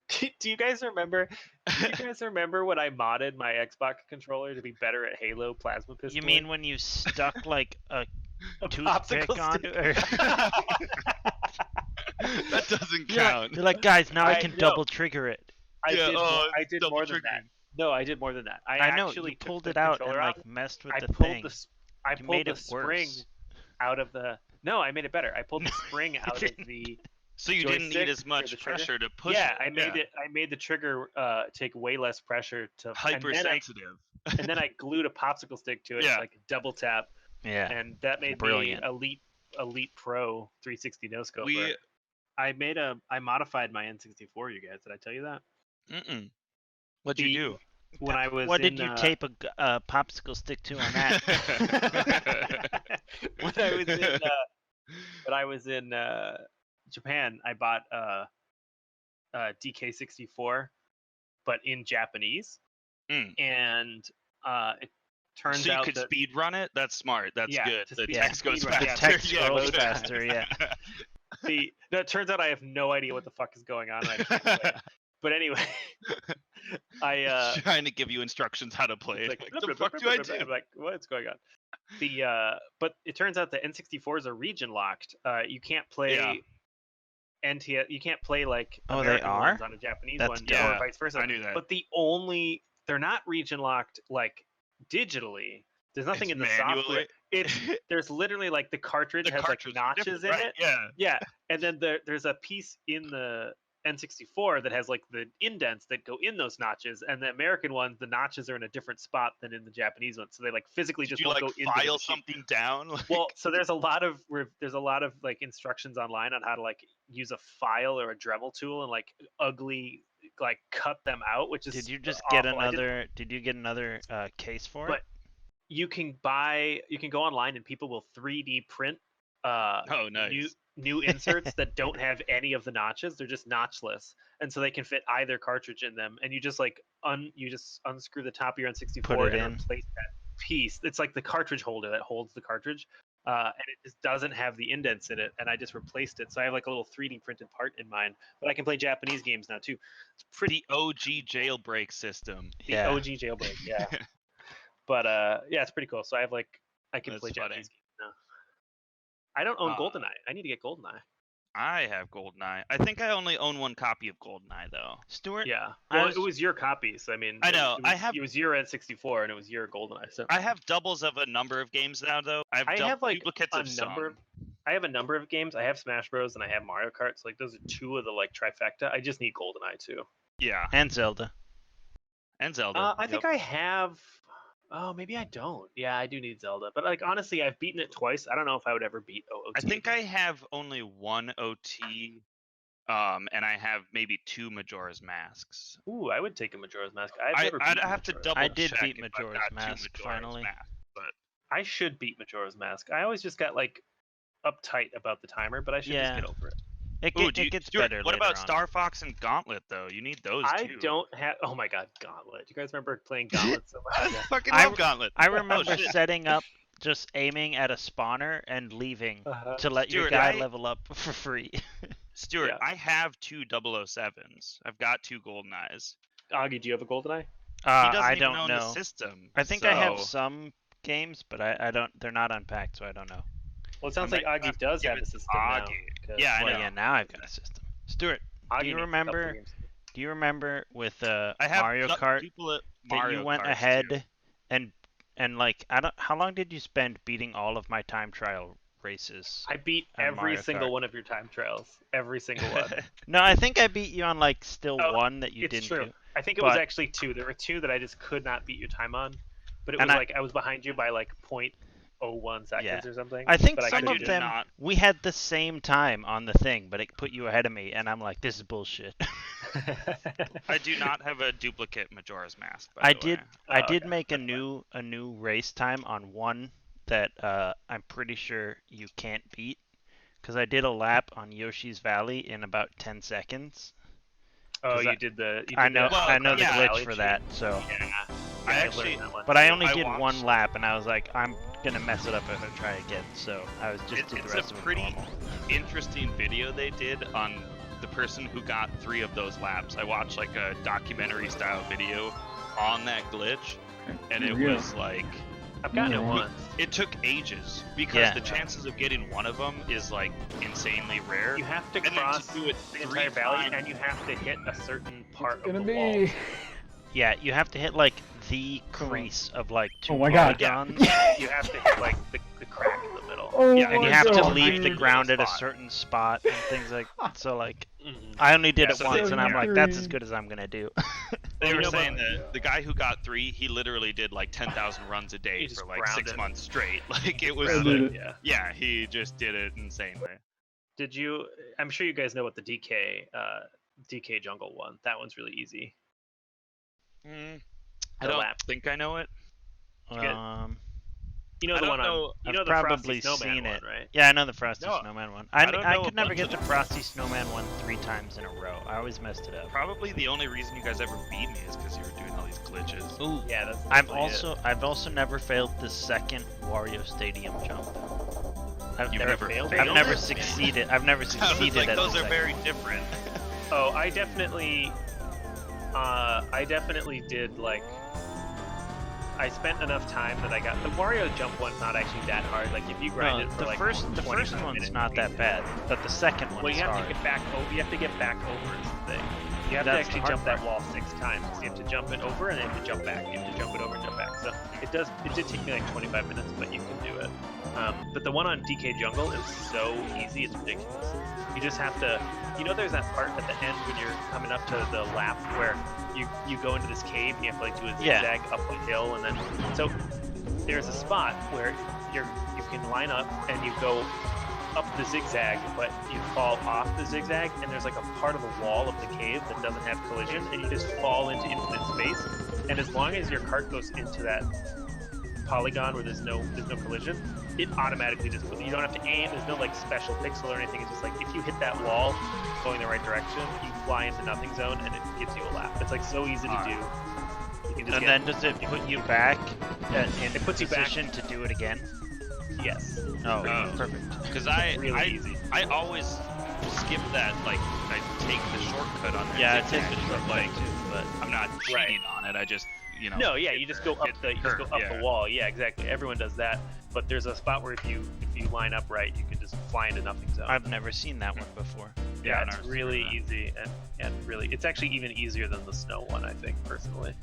Do you guys remember? Do you guys remember when I modded my Xbox controller to be better at Halo plasma pistol? You mean when you stuck like a toothpick popsicle on stick? it? That doesn't You're like, count. you're like, guys, now I can no. double trigger it. I Yeah, did double more than that. triggering. No, I did more than that. I know actually you took pulled the it out and controller like out. messed with I the pulled thing. I You pulled made the it spring worse. out of the. No, I made it better. I pulled the spring out of the. So you didn't joystick need as or much the trigger? pressure to push Yeah, it. I made the trigger take way less pressure to. Hypersensitive. And then I glued a popsicle stick to it, Yeah. like double tap, Yeah. and that made Brilliant. me Elite Pro 360 no scope. We I modified my N64. You guys, did I tell you that? What'd you do? When I was What in, did you tape a popsicle stick to on that? when I was in Japan, I bought DK64, but in Japanese, and it turns so you out could that speed run it. That's smart. That's good. The text goes speed run, faster. The text goes faster. Yeah. No, it turns out I have no idea what the fuck is going on. And I can't play it. But anyway, trying to give you instructions how to play it. Like, What the fuck do I do? I'm like, what's going on? But it turns out the N64s are region locked. You can't play NTS. You can't play like American ones on a Japanese one, or vice versa. I knew that. But they're not region locked like digitally. There's nothing in the software. There's literally like the cartridge has like notches in it. Yeah, and then there's a piece in the N64 that has like the indents that go in those notches, and the American ones, the notches are in a different spot than in the Japanese ones, so they like physically just won't go into file something down. Well, so there's a lot of like instructions online on how to like use a file or a Dremel tool and like ugly like cut them out, which is Did you just awful. get another? Did you get another case for it? You can go online and people will 3D print nice. new inserts that don't have any of the notches. They're just notchless, and so they can fit either cartridge in them. And you just like unscrew the top of your N64 and replace that piece. It's like the cartridge holder that holds the cartridge, and it just doesn't have the indents in it. And I just replaced it, so I have like a little 3D printed part in mine. But I can play Japanese games now too. It's pretty OG jailbreak system. The OG jailbreak, yeah. But yeah, it's pretty cool. So I have like I can play Japanese games now. I don't own GoldenEye. I need to get GoldenEye. I have GoldenEye. I think I only own one copy of GoldenEye though. Stuart? Yeah. Well, it was your copy, so I mean. I know. It was your N64 and it was your GoldenEye. So I have doubles of a number of games now though. I have like duplicates of some. I have a number of games. I have Smash Bros and I have Mario Kart. So like those are two of the like trifecta. I just need GoldenEye too. Yeah. And Zelda. I think I have. Oh, maybe I don't. Yeah, I do need Zelda. But like honestly, I've beaten it twice. I don't know if I would ever beat OOT. I think I have only one OT, and I have maybe 2 Majora's Masks. Ooh, I would take a Majora's Mask. I'd have to double check. I did beat Majora's Mask finally. But I should beat Majora's Mask. I always just got like uptight about the timer, but I should just get over it. It gets better. What about Star Fox and Gauntlet though? You need those too. I don't have. Oh my god, Gauntlet! You guys remember playing Gauntlet so much? I fucking love Gauntlet. I remember setting up, just aiming at a spawner and leaving to let your guy level up for free. Stuart, I have 2 007s. I've got 2 GoldenEyes. Augie, do you have a GoldenEye? I don't know. The system. I think I have some games, but I don't. They're not unpacked, so I don't know. Well, it sounds like Augie does have a system now. Yeah, I know. Yeah, now I've got a system. Stuart, do you remember with Mario Kart that you went ahead and like how long did you spend beating all of my time trial races? I beat every single one of your time trials. Every single one. No, I think I beat you on like one that you didn't do. I think it was actually 2. There were 2 that I just could not beat your time on. But it was like I was behind you by like 0.01 seconds or something. I think some of them we had the same time on the thing, but it put you ahead of me, and I'm like, this is bullshit. I do not have a duplicate Majora's Mask. I did make a new race time on one that I'm pretty sure you can't beat, because I did a lap on Yoshi's Valley in about 10 seconds. Oh, you did the. I know the glitch for that. So. Yeah. I only did one lap, and I was like, I'm gonna mess it up if I try again. So I was just did the rest of it normal. It's a pretty interesting video they did on the person who got 3 of those laps. I watched like a documentary style video on that glitch, and it was like I've gotten it once. It took ages because the chances of getting one of them is like insanely rare. You have to cross to do it the entire valley, and you have to hit a certain part of the wall. Yeah, you have to hit like the crease of like 2 polygons. You have to hit like the crack in the middle. And you have to leave the ground at a certain spot and things like so. Like, I only did it once, and I'm like, that's as good as I'm gonna do. They were saying that the guy who got 3, he literally did like 10,000 runs a day for like 6 months straight. Like it was, like, he just did it insanely. Did you? I'm sure you guys know what the DK jungle one. That one's really easy. I don't think I know it. You know the one on. You know the probably Frosty Snowman seen it. one, right? Yeah, I know the Frosty Snowman one. I could never get the Frosty Snowman one 3 times in a row. I always messed it up. Probably the only reason you guys ever beat me is because you were doing all these glitches. Ooh, yeah, that's. I've also never failed the second Wario Stadium jump. I've never succeeded. I've never succeeded. Like those are very different. Oh, I definitely did like. I spent enough time that I got the Wario jump one's not actually that hard. Like if you grind it for the like first one's not that bad, but the second one. Well, you have hard. to get back over. You have to get back over is the thing. You have to actually jump that wall 6 times. You have to jump it over and then you have to jump back. You have to jump it over and jump back. So it did take me like 25 minutes, but you can do it. But the one on DK Jungle is so easy, it's ridiculous. You just have to, there's that part at the end when you're coming up to the lap where you go into this cave and you have to like do a zigzag up a hill, and then so there's a spot where you can line up and you go up the zigzag, but you fall off the zigzag, and there's like a part of the wall of the cave that doesn't have collision, and you just fall into infinite space. And as long as your cart goes into that polygon where there's no collision, it automatically just, you don't have to aim, there's no like special pixel or anything. It's just like if you hit that wall going the right direction, you fly into nothing zone and it gives you a lap. It's like so easy to do. You can just then does it put you back in position to do it again? Yes. Oh, perfect. Because really easy. I always skip that, like I take the shortcut on that. Yeah, it takes the shortcut but I'm not cheating on it. I just No, yeah, you just go up the wall. Yeah, exactly. Everyone does that. But there's a spot where if you line up right, you can just fly into nothing zone. I've never seen that one before. Yeah, it's really easy and really, it's actually even easier than the snow one, I think, personally.